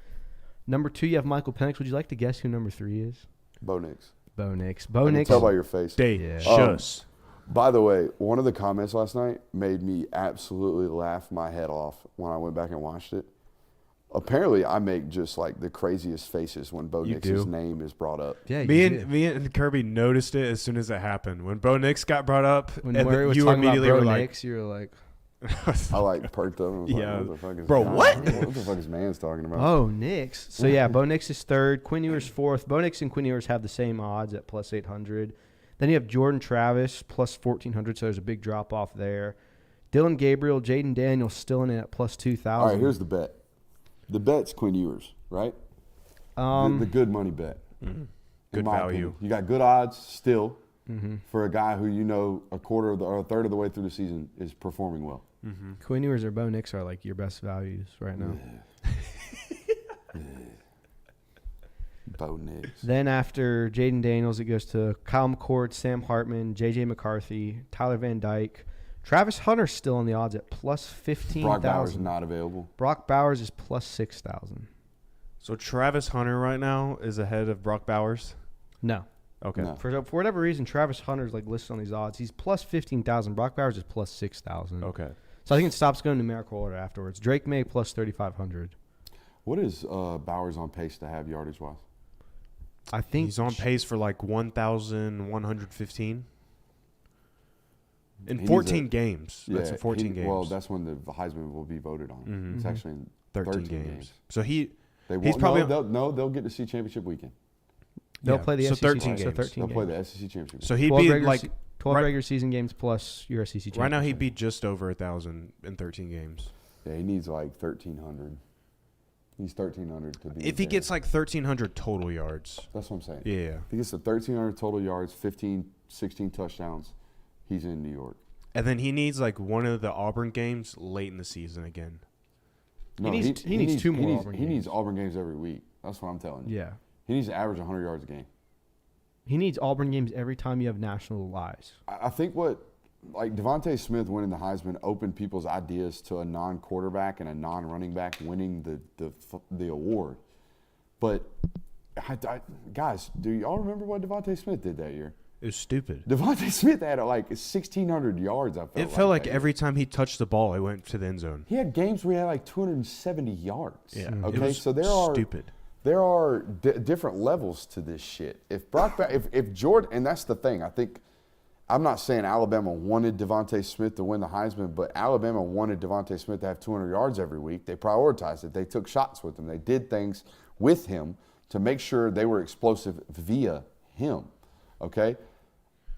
Number 2, you have Michael Penix. Would you like to guess who number 3 is? Bo Nix. Bo Nix. I Bo can Nix. tell by your face. Shush. By the way, one of the comments last night made me absolutely laugh my head off when I went back and watched it. Apparently, I make just like the craziest faces when Bo Nix's name is brought up. Yeah, me and Kirby noticed it as soon as it happened. When Bo Nix got brought up, when and Murray was you talking immediately about were Bo like, Nix, you were like, I like perked up. And was Yeah. like, what the fuck is Bro, what? What the fuck is man's talking about? oh, Nix. So, yeah, Bo Nix is 3rd. Quinn Ewers 4th. Bo Nix and Quinn Ewers have the same odds at +800. Then you have Jordan Travis +1,400, so there's a big drop-off there. Dylan Gabriel, Jaden Daniels still in it at +2,000. All right, here's the bet. The bet's Quinn Ewers, right? The good money bet. Good In my value. opinion. You got good odds still for a guy who you know a quarter of the, or a third of the way through the season is performing well. Quinn Ewers or Bo Nix are like your best values right now. Bo Nix. Then after Jaden Daniels, it goes to Kyle McCord, Sam Hartman, J.J. McCarthy, Tyler Van Dyke. Travis Hunter's still on the odds at +15,000. Brock Bowers not available. Brock Bowers is +6,000. So Travis Hunter right now is ahead of Brock Bowers? No. Okay. No. For whatever reason, Travis Hunter's like listed on these odds. He's +15,000. Brock Bowers is +6,000. Okay. So I think it stops going numerical order afterwards. Drake May +3,500. What is Bowers on pace to have yardage-wise? I think He's on pace for like 1,115 in 14 games. That's in 14 games. Well, that's when the Heisman will be voted on. It's actually in 13 games. So He's he's probably they'll get to see championship weekend. They'll play the so SEC 13 games. So games. 13 They'll play games. the SEC championship. so he'd 12 be regular like 12 right- regular season games plus your SEC championship. right now he'd be just over 1,000 in 13 games. Yeah, he needs like 1,300. He's 1,300 to be. If he there. gets like 1,300 total yards, That's what I'm saying. yeah. If he gets to 1,300 total yards, 15, 16 touchdowns, he's in New York. And then he needs like one of the Auburn games late in the season again. No, He needs two more Auburn He needs games. Auburn games every week. That's what I'm telling you. Yeah. He needs to average 100 yards a game. He needs Auburn games every time you have national lives. I think what, like Devontae Smith winning the Heisman opened people's ideas to a non-quarterback and a non-running back winning the award. But, guys, do y'all remember what Devontae Smith did that year? It was stupid. Devontae Smith had like 1,600 yards, I felt It felt like that every time he touched the ball, it went to the end zone. He had games where he had like 270 yards. Yeah. Okay, It was so stupid. There are different levels to this shit. If Jordan, and that's the thing, I think, I'm not saying Alabama wanted Devontae Smith to win the Heisman, but Alabama wanted Devontae Smith to have 200 yards every week. They prioritized it. They took shots with him. They did things with him to make sure they were explosive via him. Okay?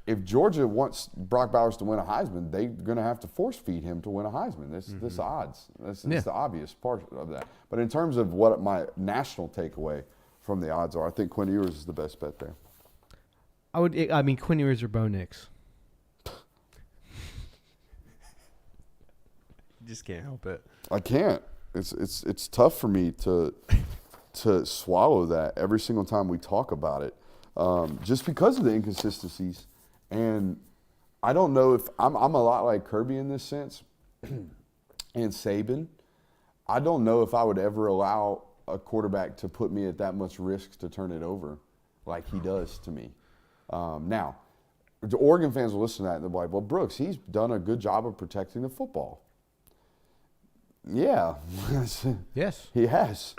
If Georgia wants Brock Bowers to win a Heisman, they're going to have to force feed him to win a Heisman. This odds. That's the obvious part of that. But in terms of what my national takeaway from the odds are, I think Quinn Ewers is the best bet there. I mean, Quinn Ewers or Bo Nix. You just can't help it. I can't. It's tough for me to swallow that every single time we talk about it, just because of the inconsistencies. And I don't know if I'm a lot like Kirby in this sense, and Saban. I don't know if I would ever allow a quarterback to put me at that much risk to turn it over, like he does to me. Now, the Oregon fans will listen to that and they'll be like, "Well, Brooks, he's done a good job of protecting the football." Yeah. Yes. He has.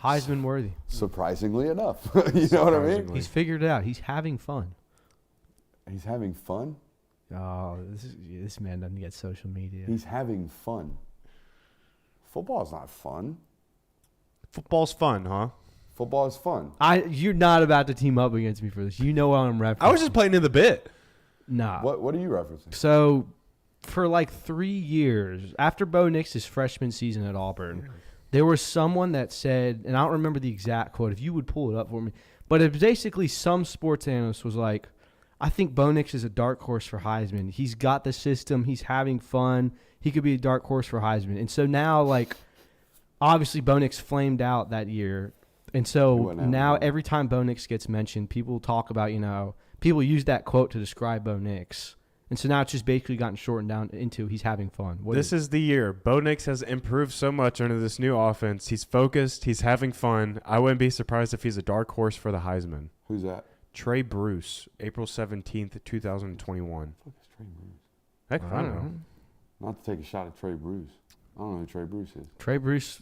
Heisman worthy. Surprisingly enough. You know what I mean? He's figured it out. He's having fun. He's having fun? Oh, this man doesn't get social media. He's having fun. Football's not fun. Football's fun, huh? Football is fun. You're not about to team up against me for this. You know what I'm referencing. I was just playing in the bit. Nah. What are you referencing? So, for like 3 years, after Bo Nix's freshman season at Auburn, there was someone that said, and I don't remember the exact quote, if you would pull it up for me, but it was basically some sports analyst was like, I think Bo Nix is a dark horse for Heisman. He's got the system. He's having fun. He could be a dark horse for Heisman. And so now, like, obviously Bo Nix flamed out that year. And so now every time Bo Nix gets mentioned, people talk about, people use that quote to describe Bo Nix. And so now it's just basically gotten shortened down into he's having fun. This is the year. Bo Nix has improved so much under this new offense. He's focused. He's having fun. I wouldn't be surprised if he's a dark horse for the Heisman. Who's that? Trey Bruce, April 17th, 2021. What the fuck is Trey Bruce? Heck, I don't know. Not to take a shot at Trey Bruce. I don't know who Trey Bruce is. Trey Bruce,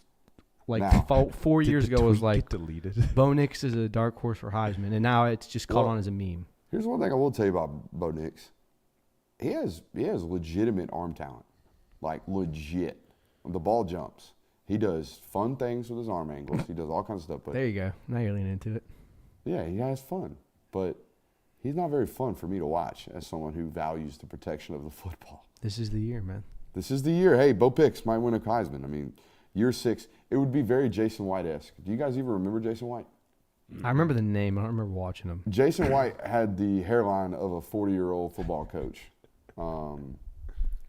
like Now. 4 years ago, was like, Get deleted. Bo Nix is a dark horse for Heisman. And now it's just caught on as a meme. Here's one thing I will tell you about Bo Nix. He has legitimate arm talent. Like, legit. When the ball jumps, he does fun things with his arm angles. He does all kinds of stuff. But There you go. Now you're leaning into it. yeah, he has fun. But he's not very fun for me to watch as someone who values the protection of the football. This is the year, man. This is the year. Hey, Bo Nix might win a Heisman. I mean, year 6, it would be very Jason White-esque. Do you guys even remember Jason White? I remember the name. I don't remember watching him. Jason White had the hairline of a 40-year-old football coach. Where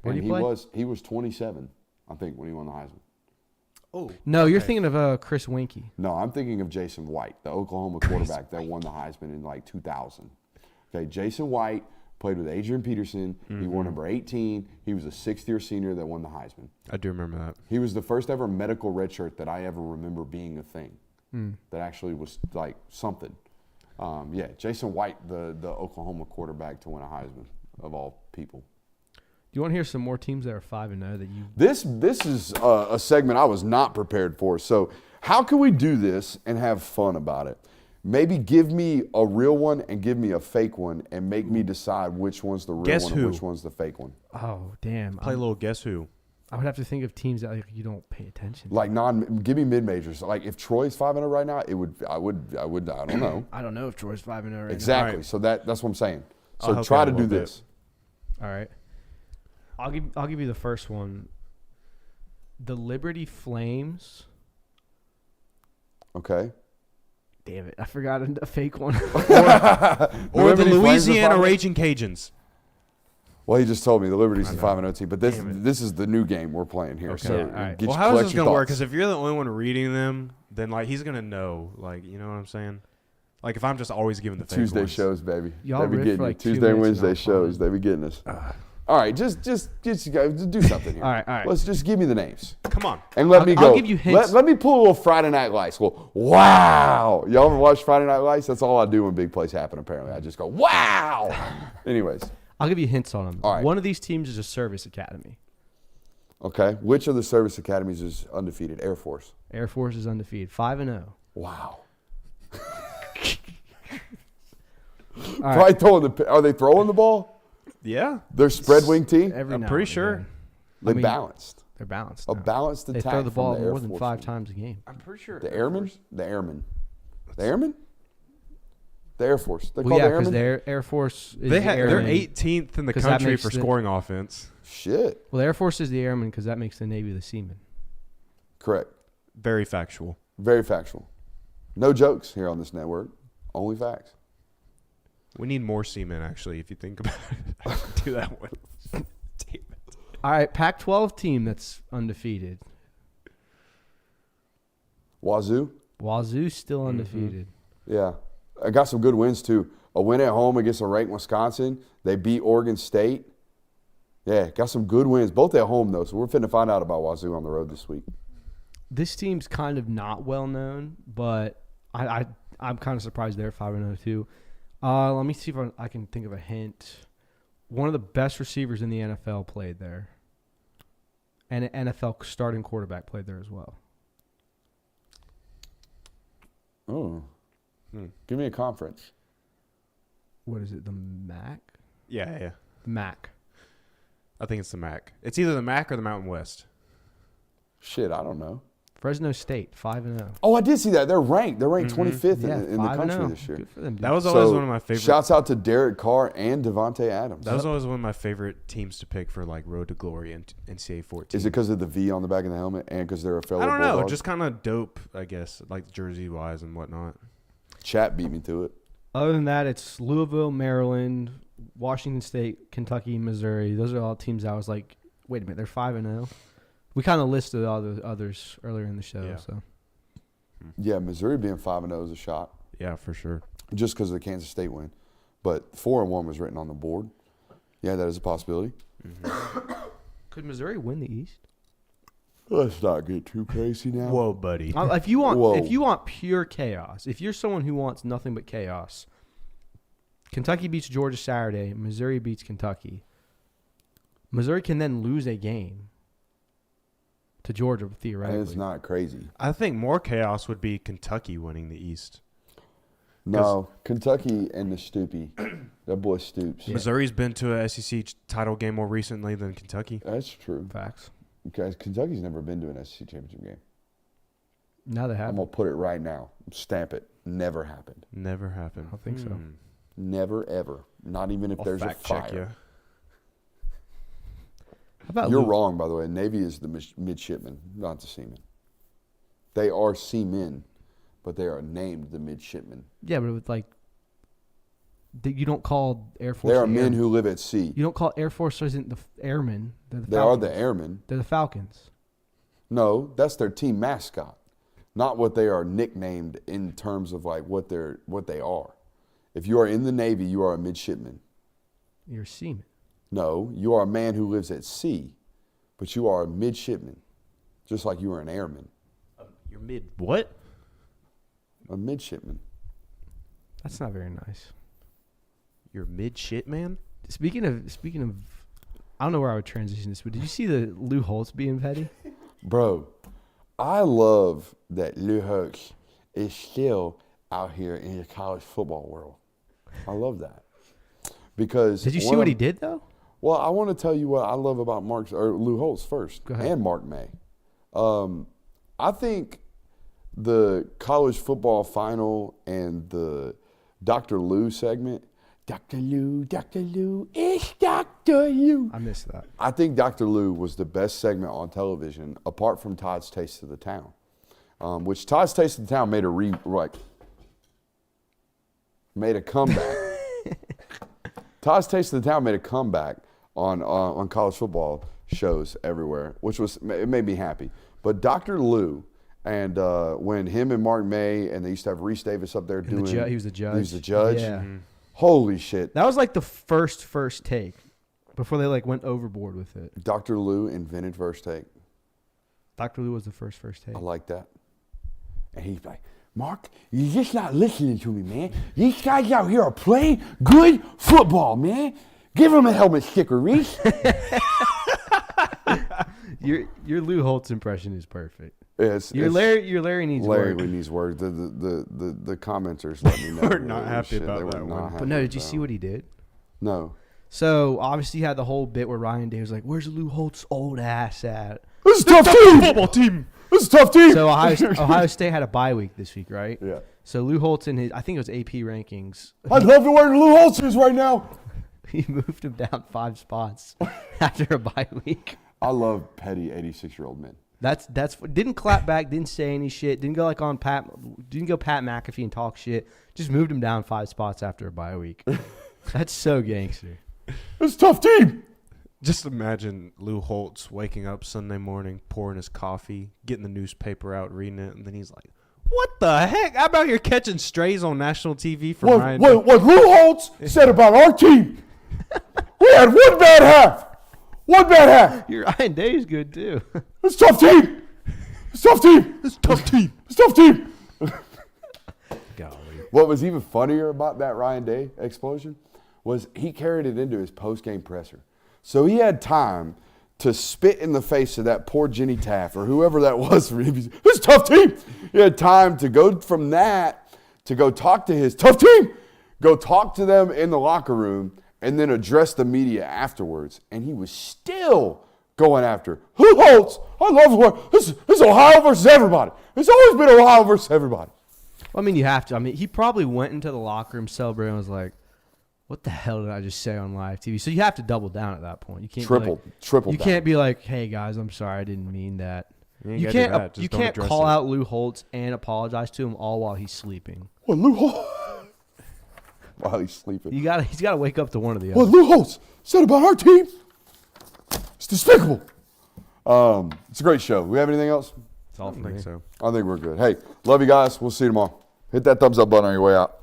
did and he play? He was 27, I think, when he won the Heisman. Oh. No, you're thinking of Chris Winkie. No, I'm thinking of Jason White, the Oklahoma quarterback that won the Heisman in like 2000. Okay, Jason White played with Adrian Peterson. He wore number 18. He was a 6th-year senior that won the Heisman. I do remember that. He was the first ever medical redshirt that I ever remember being a thing. That actually was like something. Yeah, Jason White, the Oklahoma quarterback to win a Heisman of all people. Do you want to hear some more teams that are 5-0 that you? This is a segment I was not prepared for. So how can we do this and have fun about it? Maybe give me a real one and give me a fake one and make me decide which one's the real one and which one's the fake one. Oh, damn. Play a little Guess Who. I would have to think of teams that you don't pay attention to. Like give me mid-majors. Like if Troy's 5-0 right now, I don't know. I don't know if Troy's 5-0 right Exactly. Right. So that's what I'm saying. I'll So help try you out to a do little this. now. All right. I'll give you the first one. The Liberty Flames. Okay. Damn it. I forgot a fake one. Or the Liberty Flames are Louisiana 5-0? Raging Cajuns. Well, he just told me the Liberty's a 5-0 team, but this is the new game we're playing here. Okay. So Yeah, all right. get Well, your- how is collect this your going to work? thoughts. Because if you're the only one reading them, then, like, he's going to know. Like, you know what I'm saying? Like, if I'm just always giving the fake Tuesday ones. shows, baby. Y'all They be riff getting for you. like 2 Tuesday and minutes and Wednesday I'll shows. They be getting us. All right, just you guys do something here. All right. Let's just give me the names Come on. and let me go. I'll give you hints. Let me pull a little Friday Night Lights. Go, wow! Y'all ever watch Friday Night Lights? That's all I do when big plays happen. Apparently, I just go, wow. Anyways, I'll give you hints on them. All right. One of these teams is a service academy. okay. Which of the service academies is undefeated? Air Force. Air Force is undefeated. 5-0. Wow. All Probably right. throwing are they throwing the ball? Yeah. They're spread wing team. Every I'm now pretty and sure. again. They mean, balanced. They're balanced. A now. balanced They attack. throw the ball from the Air more than Force 5 team. times a game. I'm pretty sure. The Airmen? The Airmen. The Airmen? The Air Force. They're Well, called yeah, the because Airmen? the Air Force is They're the airmen. 18th in the 'Cause that country makes for the- scoring offense. Shit. Well, the Air Force is the airmen because that makes the Navy the seamen. Correct. Very factual. Very factual. No jokes here on this network. Only facts. We need more seamen, actually, if you think about it. I can do that one. Damn it. All right, Pac-12 team that's undefeated. Wazoo? Wazoo's still undefeated. Yeah. I got some good wins, too. A win at home against a ranked Wisconsin. They beat Oregon State. Yeah, got some good wins. Both at home, though, so we're finna find out about Wazoo on the road this week. This team's kind of not well known, but I'm kind of surprised they're 5-0 too. Let me see if I can think of a hint. One of the best receivers in the NFL played there. and an NFL starting quarterback played there as well. Oh. Give me a conference. What is it? The MAC? Yeah. The MAC. I think it's the MAC. It's either the MAC or the Mountain West. Shit, I don't know. Fresno State, 5-0. Oh, I did see that. They're ranked. They're ranked 25th in the country this year. Good for them, dude. That was always one of my favorite. Shouts out to Derek Carr and Devontae Adams. That was always one of my favorite teams to pick for like Road to Glory and NCAA 14. Is it because of the V on the back of the helmet and because they're a fellow I don't know. Bulldog? Just kind of dope, I guess, like jersey wise and whatnot. Chat beat me to it. Other than that, it's Louisville, Maryland, Washington State, Kentucky, Missouri. Those are all teams I was like, wait a minute, they're 5-0. We kind of listed all the others earlier in the show. Yeah. So Yeah, Missouri being 5-0 is a shot. Yeah, for sure. Just because of the Kansas State win. But 4-1 was written on the board. Yeah, that is a possibility. could Missouri win the East? Let's not get too crazy now. Whoa, buddy. If you want pure chaos, if you're someone who wants nothing but chaos, Kentucky beats Georgia Saturday. Missouri beats Kentucky. Missouri can then lose a game to Georgia theoretically. It's not crazy. I think more chaos would be Kentucky winning the East. No, Kentucky and the Stoopy. That boy Stoops. Yeah. Missouri's been to a SEC title game more recently than Kentucky. That's true. Facts. Guys, Kentucky's never been to an SEC championship game. Now they have. I'm going to put it right now. Stamp it. Never happened. Never happened. I think so. Never, ever. Not even if I'll there's a fact fire. check you. How about You're Lou? wrong, by the way. Navy is the midshipmen, not the seamen. They are seamen, but they are named the midshipmen. Yeah, but with like, you don't call Air Force. They are the men airmen. who live at sea. You don't call Air Force isn't the airmen. They're the They are Falcons. the airmen. They're the Falcons. No, that's their team mascot, not what they are nicknamed in terms of like what they are. If you are in the Navy, you are a midshipman. You're a seaman. No, you are a man who lives at sea, but you are a midshipman, just like you are an airman. You're mid what? A midshipman. That's not very nice. You're mid shit, man? Speaking of, I don't know where I would transition this, but did you see the Lou Holtz being petty? Bro, I love that Lou Holtz is still out here in the college football world. I love that. Because Did you see what he did though? Well, I want to tell you what I love about Lou Holtz first, Go ahead. and Mark May. I think the college football final and the Dr. Lou segment, Dr. Lou, it's Dr. Lou. I missed that. I think Dr. Lou was the best segment on television, apart from Todd's Taste of the Town, which Todd's Taste of the Town made a comeback. Todd's Taste of the Town made a comeback on college football shows everywhere, it made me happy. But Dr. Lou, and when him and Mark May, and they used to have Reese Davis up there doing, he was the judge. He was the judge. Yeah. Holy shit! That was like the first take before they like went overboard with it. Dr. Lou invented first take. Dr. Lou was the first take. I like that. And he's like, Mark, you're just not listening to me, man. These guys out here are playing good football, man. Give them a helmet sticker, Reese. Your Lou Holtz impression is perfect. Your Larry needs Larry work. needs work. The commenters let me know. We're not happy Shit, about they were that not one. happy But no, did you about see what he did? No. So obviously you had the whole bit where Ryan Day was like, "Where's Lou Holtz old ass at?" This is a tough team. Football team. This is a tough team. So Ohio State had a bye week this week, right? Yeah. So Lou Holtz in his, I think it was AP rankings, I'd love to where Lou Holtz is right now. he moved him down 5 spots after a bye week. I love petty 86-year-old men. That's didn't clap back, didn't say any shit, didn't go like on Pat McAfee and talk shit. Just moved him down 5 spots after a bye week. That's so gangster. It's a tough team. Just imagine Lou Holtz waking up Sunday morning, pouring his coffee, getting the newspaper out, reading it, and then he's like, "What the heck? I'm out here catching strays on national TV for Ryan." What Lou Holtz said about our team. We had one bad half. One bad half. Your Ryan Day is good too. It's a tough team. It's a tough team. It's a tough team. It's a tough team. Golly. What was even funnier about that Ryan Day explosion was he carried it into his post-game presser. So he had time to spit in the face of that poor Jenny Taft or whoever that was for him. It's a tough team. He had time to go from that to go talk to his tough team, go talk to them in the locker room, and then address the media afterwards. And he was still going after who Holtz. I love what this is Ohio versus everybody. It's always been Ohio versus everybody. Well, I mean, you have to. I mean, he probably went into the locker room celebrating and was like, what the hell did I just say on live TV? So you have to double down at that point. You can't triple. You can't be like, hey guys, I'm sorry, I didn't mean that. You can't call out Lou Holtz and apologize to him all while he's sleeping. Well, Lou Holtz while he's sleeping. He's got to wake up to one of the other. What Lou Holtz said about our team, it's despicable. It's a great show. We have anything else? I think so. I think we're good. Hey, love you guys. We'll see you tomorrow. Hit that thumbs up button on your way out.